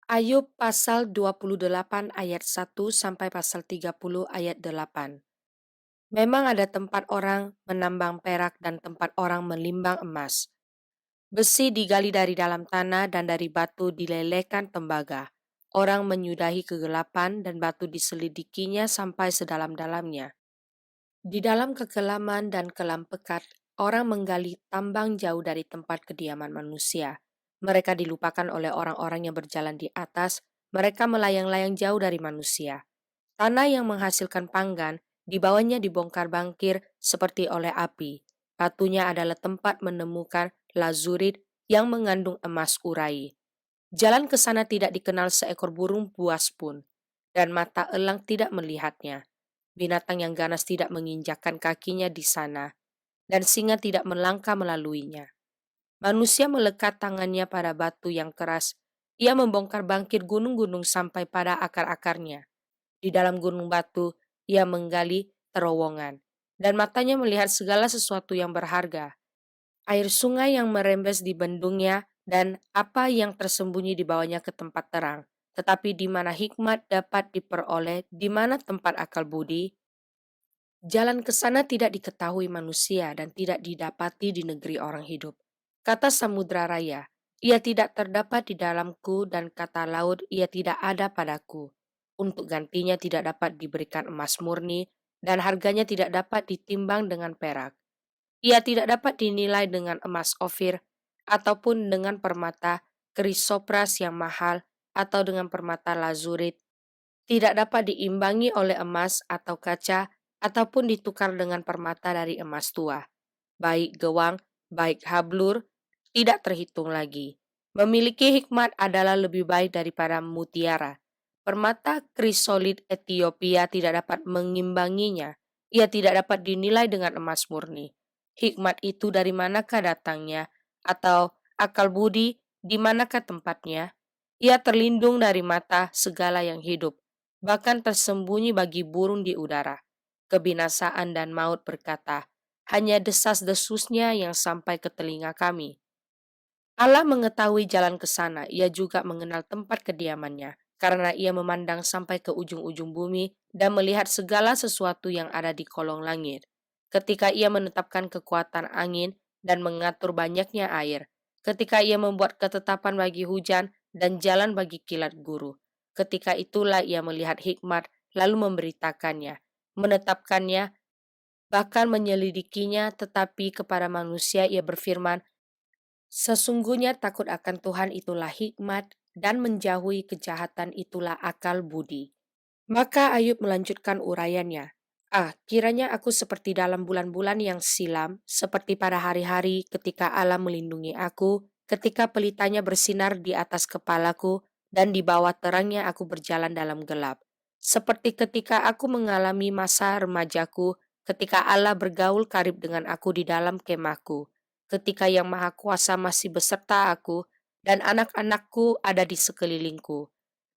Ayub pasal 28 ayat 1 sampai pasal 30 ayat 8. Memang ada tempat orang menambang perak dan tempat orang melimbang emas. Besi digali dari dalam tanah dan dari batu dilelekan tembaga. Orang menyudahi kegelapan dan batu diselidikinya sampai sedalam-dalamnya. Di dalam kekelaman dan kelam pekat, orang menggali tambang jauh dari tempat kediaman manusia. Mereka dilupakan oleh orang-orang yang berjalan di atas, mereka melayang-layang jauh dari manusia. Tanah yang menghasilkan panggan, di bawahnya dibongkar bangkir seperti oleh api. Batunya adalah tempat menemukan lazurit yang mengandung emas urai. Jalan ke sana tidak dikenal seekor burung buas pun, dan mata elang tidak melihatnya. Binatang yang ganas tidak menginjakkan kakinya di sana, dan singa tidak melangkah melaluinya. Manusia melekat tangannya pada batu yang keras. Ia membongkar bangkit gunung-gunung sampai pada akar-akarnya. Di dalam gunung batu, ia menggali terowongan, dan matanya melihat segala sesuatu yang berharga. Air sungai yang merembes di bendungnya, dan apa yang tersembunyi di bawahnya ke tempat terang. Tetapi di mana hikmat dapat diperoleh, di mana tempat akal budi, jalan ke sana tidak diketahui manusia dan tidak didapati di negeri orang hidup. Kata samudra raya, ia tidak terdapat di dalamku, dan kata laut, ia tidak ada padaku. Untuk gantinya tidak dapat diberikan emas murni, dan harganya tidak dapat ditimbang dengan perak. Ia tidak dapat dinilai dengan emas ofir, ataupun dengan permata krisopras yang mahal, atau dengan permata lazurit. Tidak dapat diimbangi oleh emas atau kaca, ataupun ditukar dengan permata dari emas tua. Baik gewang, baik hablur, tidak terhitung lagi. Memiliki hikmat adalah lebih baik daripada mutiara. Permata krisolit Ethiopia tidak dapat mengimbanginya. Ia tidak dapat dinilai dengan emas murni. Hikmat itu dari manakah datangnya? Atau akal budi di manakah tempatnya? Ia terlindung dari mata segala yang hidup, bahkan tersembunyi bagi burung di udara. Kebinasaan dan maut berkata, hanya desas-desusnya yang sampai ke telinga kami. Allah mengetahui jalan ke sana, ia juga mengenal tempat kediamannya, karena ia memandang sampai ke ujung-ujung bumi dan melihat segala sesuatu yang ada di kolong langit. Ketika ia menetapkan kekuatan angin dan mengatur banyaknya air, ketika ia membuat ketetapan bagi hujan dan jalan bagi kilat guru, ketika itulah ia melihat hikmat lalu memberitakannya, menetapkannya, bahkan menyelidikinya, tetapi kepada manusia ia berfirman, sesungguhnya takut akan Tuhan itulah hikmat, dan menjauhi kejahatan itulah akal budi. Maka Ayub melanjutkan uraiannya. Kiranya aku seperti dalam bulan-bulan yang silam, seperti pada hari-hari ketika Allah melindungi aku, ketika pelitanya bersinar di atas kepalaku, dan di bawah terangnya aku berjalan dalam gelap. Seperti ketika aku mengalami masa remajaku, ketika Allah bergaul karib dengan aku di dalam kemahku, ketika Yang Maha Kuasa masih beserta aku, dan anak-anakku ada di sekelilingku.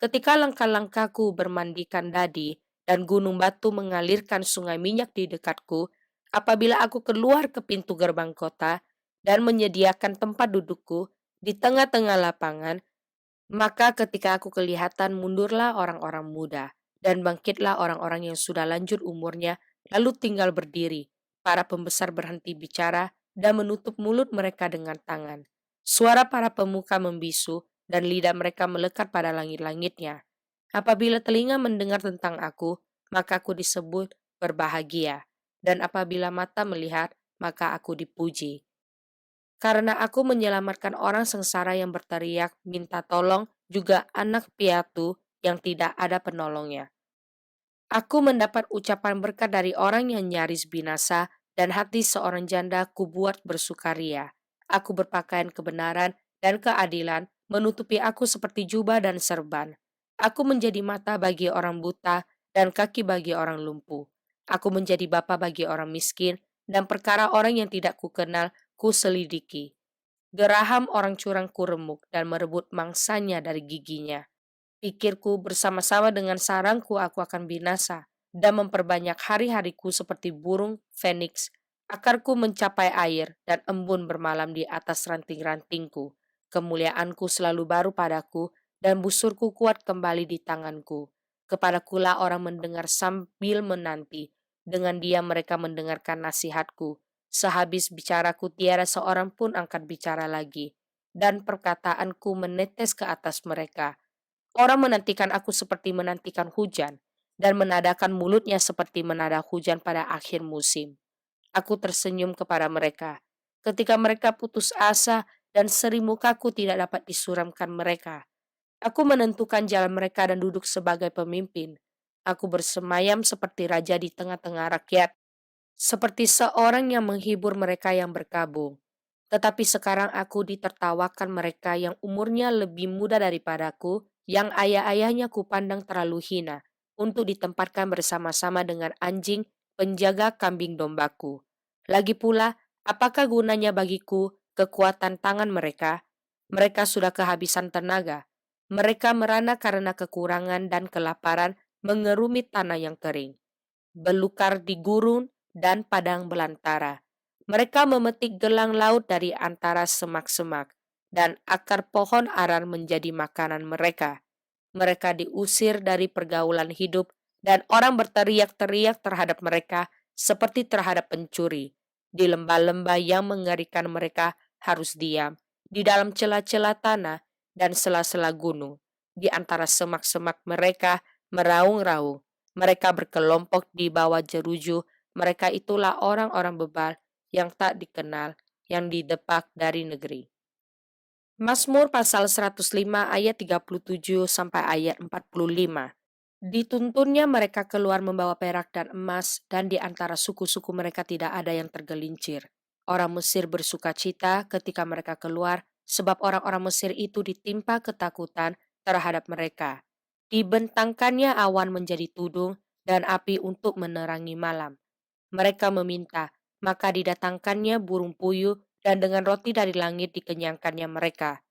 Ketika langkah-langkahku bermandikan dadi, dan gunung batu mengalirkan sungai minyak di dekatku, apabila aku keluar ke pintu gerbang kota, dan menyediakan tempat dudukku di tengah-tengah lapangan, maka ketika aku kelihatan, mundurlah orang-orang muda, dan bangkitlah orang-orang yang sudah lanjut umurnya, lalu tinggal berdiri. Para pembesar berhenti bicara dan menutup mulut mereka dengan tangan. Suara para pemuka membisu, dan lidah mereka melekat pada langit-langitnya. Apabila telinga mendengar tentang aku, maka aku disebut berbahagia. Dan apabila mata melihat, maka aku dipuji. Karena aku menyelamatkan orang sengsara yang berteriak minta tolong, juga anak piatu yang tidak ada penolongnya. Aku mendapat ucapan berkat dari orang yang nyaris binasa, dan hati seorang janda kubuat bersukaria. Aku berpakaian kebenaran dan keadilan, menutupi aku seperti jubah dan serban. Aku menjadi mata bagi orang buta dan kaki bagi orang lumpuh. Aku menjadi bapa bagi orang miskin, dan perkara orang yang tidak kukenal ku selidiki. Geraham orang curang kuremuk dan merebut mangsanya dari giginya. Pikirku bersama-sama dengan sarangku aku akan binasa, dan memperbanyak hari-hariku seperti burung feniks. Akarku mencapai air, dan embun bermalam di atas ranting-rantingku. Kemuliaanku selalu baru padaku, dan busurku kuat kembali di tanganku. Kepadakulah orang mendengar sambil menanti, dengan diam mereka mendengarkan nasihatku. Sehabis bicaraku tiada seorang pun angkat bicara lagi, dan perkataanku menetes ke atas mereka. Orang menantikan aku seperti menantikan hujan, dan menadakan mulutnya seperti menada hujan pada akhir musim. Aku tersenyum kepada mereka. Ketika mereka putus asa dan seri mukaku tidak dapat disuramkan mereka. Aku menentukan jalan mereka dan duduk sebagai pemimpin. Aku bersemayam seperti raja di tengah-tengah rakyat, seperti seorang yang menghibur mereka yang berkabung. Tetapi sekarang aku ditertawakan mereka yang umurnya lebih muda daripadaku, yang ayah-ayahnya kupandang terlalu hina, untuk ditempatkan bersama-sama dengan anjing penjaga kambing dombaku. Lagi pula, apakah gunanya bagiku kekuatan tangan mereka? Mereka sudah kehabisan tenaga. Mereka merana karena kekurangan dan kelaparan mengerumit tanah yang kering, belukar di gurun dan padang belantara. Mereka memetik gelang laut dari antara semak-semak, dan akar pohon arar menjadi makanan mereka. Mereka diusir dari pergaulan hidup, dan orang berteriak-teriak terhadap mereka seperti terhadap pencuri. Di lembah-lembah yang mengerikan mereka harus diam, di dalam celah-celah tanah dan sela-sela gunung. Di antara semak-semak mereka meraung-raung. Mereka berkelompok di bawah jeruju. Mereka itulah orang-orang bebal yang tak dikenal, yang didepak dari negeri. Mazmur pasal 105 ayat 37 sampai ayat 45. Dituntunnya mereka keluar membawa perak dan emas, dan di antara suku-suku mereka tidak ada yang tergelincir. Orang Mesir bersuka cita ketika mereka keluar, sebab orang-orang Mesir itu ditimpa ketakutan terhadap mereka. Dibentangkannya awan menjadi tudung dan api untuk menerangi malam. Mereka meminta, maka didatangkannya burung puyuh, dan dengan roti dari langit dikenyangkannya mereka.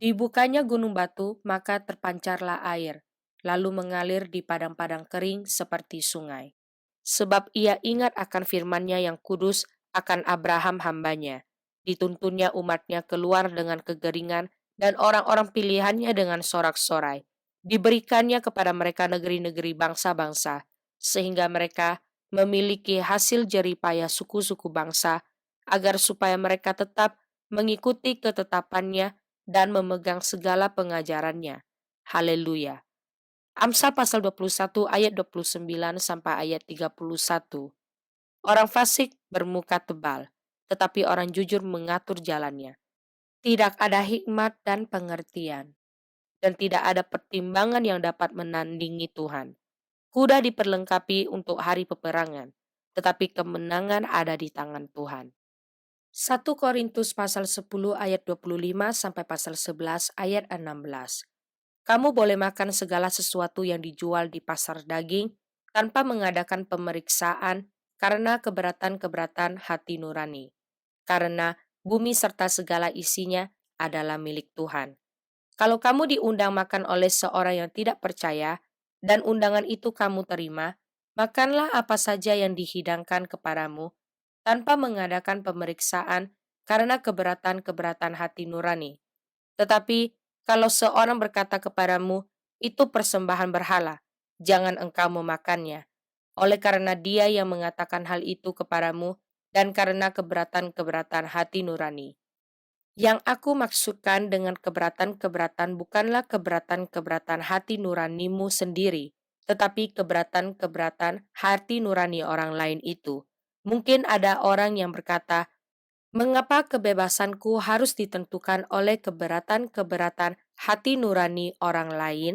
Dibukanya gunung batu, maka terpancarlah air, lalu mengalir di padang-padang kering seperti sungai. Sebab ia ingat akan firman-Nya yang kudus, akan Abraham hambanya. Dituntunnya umatnya keluar dengan kegeringan, dan orang-orang pilihannya dengan sorak-sorai. Diberikannya kepada mereka negeri-negeri bangsa-bangsa, sehingga mereka memiliki hasil jeripaya suku-suku bangsa, agar supaya mereka tetap mengikuti ketetapannya dan memegang segala pengajarannya. Haleluya. Amsal pasal 21 ayat 29 sampai ayat 31. Orang fasik bermuka tebal, tetapi orang jujur mengatur jalannya. Tidak ada hikmat dan pengertian, dan tidak ada pertimbangan yang dapat menandingi Tuhan. Kuda diperlengkapi untuk hari peperangan, tetapi kemenangan ada di tangan Tuhan. 1 Korintus pasal 10 ayat 25 sampai pasal 11 ayat 16. Kamu boleh makan segala sesuatu yang dijual di pasar daging tanpa mengadakan pemeriksaan karena keberatan-keberatan hati nurani. Karena bumi serta segala isinya adalah milik Tuhan. Kalau kamu diundang makan oleh seorang yang tidak percaya dan undangan itu kamu terima, makanlah apa saja yang dihidangkan kepadamu tanpa mengadakan pemeriksaan karena keberatan-keberatan hati nurani. Tetapi kalau seorang berkata kepadamu, itu persembahan berhala, jangan engkau memakannya. Oleh karena dia yang mengatakan hal itu kepadamu, dan karena keberatan-keberatan hati nurani. Yang aku maksudkan dengan keberatan-keberatan bukanlah keberatan-keberatan hati nuranimu sendiri, tetapi keberatan-keberatan hati nurani orang lain itu. Mungkin ada orang yang berkata, mengapa kebebasanku harus ditentukan oleh keberatan-keberatan hati nurani orang lain?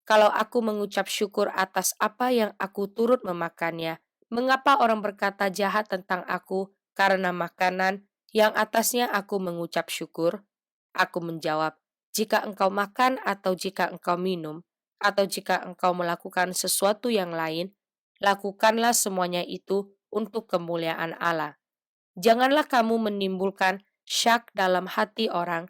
Kalau aku mengucap syukur atas apa yang aku turut memakannya, mengapa orang berkata jahat tentang aku karena makanan yang atasnya aku mengucap syukur? Aku menjawab, jika engkau makan atau jika engkau minum, atau jika engkau melakukan sesuatu yang lain, lakukanlah semuanya itu untuk kemuliaan Allah. Janganlah kamu menimbulkan syak dalam hati orang,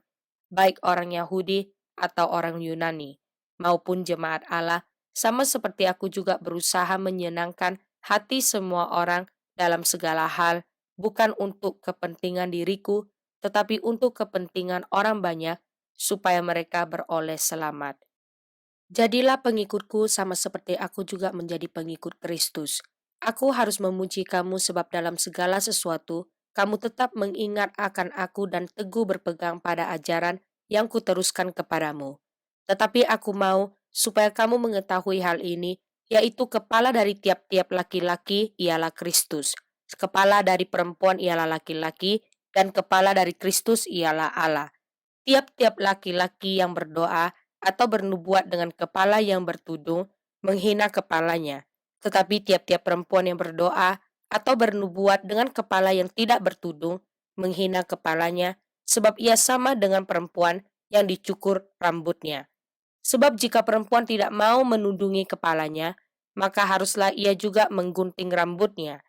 baik orang Yahudi atau orang Yunani, maupun jemaat Allah, sama seperti aku juga berusaha menyenangkan hati semua orang dalam segala hal, bukan untuk kepentingan diriku, tetapi untuk kepentingan orang banyak, supaya mereka beroleh selamat. Jadilah pengikutku sama seperti aku juga menjadi pengikut Kristus. Aku harus memuji kamu sebab dalam segala sesuatu, kamu tetap mengingat akan aku dan teguh berpegang pada ajaran yang kuteruskan kepadamu. Tetapi aku mau supaya kamu mengetahui hal ini, yaitu kepala dari tiap-tiap laki-laki ialah Kristus, kepala dari perempuan ialah laki-laki, dan kepala dari Kristus ialah Allah. Tiap-tiap laki-laki yang berdoa atau bernubuat dengan kepala yang bertudung menghina kepalanya, tetapi tiap-tiap perempuan yang berdoa atau bernubuat dengan kepala yang tidak bertudung menghina kepalanya, sebab ia sama dengan perempuan yang dicukur rambutnya. Sebab jika perempuan tidak mau menundungi kepalanya, maka haruslah ia juga menggunting rambutnya.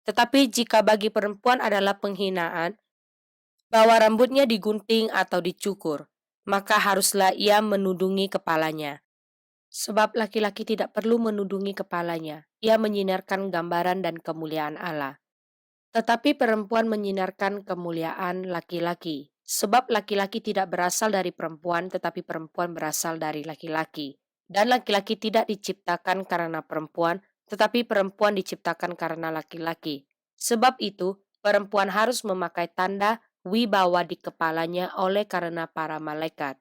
Tetapi jika bagi perempuan adalah penghinaan bahwa rambutnya digunting atau dicukur, maka haruslah ia menudungi kepalanya. Sebab laki-laki tidak perlu menudungi kepalanya, ia menyinarkan gambaran dan kemuliaan Allah. Tetapi perempuan menyinarkan kemuliaan laki-laki, sebab laki-laki tidak berasal dari perempuan, tetapi perempuan berasal dari laki-laki. Dan laki-laki tidak diciptakan karena perempuan, tetapi perempuan diciptakan karena laki-laki. Sebab itu, perempuan harus memakai tanda wibawa di kepalanya oleh karena para malaikat.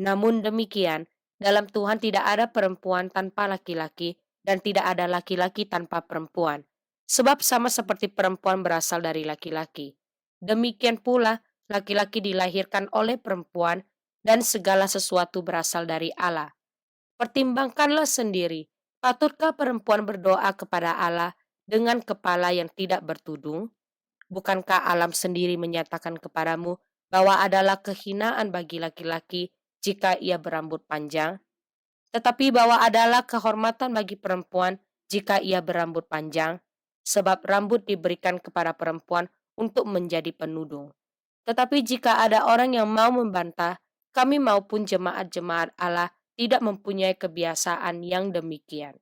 Namun demikian, dalam Tuhan tidak ada perempuan tanpa laki-laki, dan tidak ada laki-laki tanpa perempuan. Sebab sama seperti perempuan berasal dari laki-laki, demikian pula laki-laki dilahirkan oleh perempuan dan segala sesuatu berasal dari Allah. Pertimbangkanlah sendiri, patutkah perempuan berdoa kepada Allah dengan kepala yang tidak bertudung? Bukankah alam sendiri menyatakan kepadamu bahwa adalah kehinaan bagi laki-laki jika ia berambut panjang, tetapi bahwa adalah kehormatan bagi perempuan jika ia berambut panjang, sebab rambut diberikan kepada perempuan untuk menjadi penudung. Tetapi jika ada orang yang mau membantah, kami maupun jemaat-jemaat Allah tidak mempunyai kebiasaan yang demikian.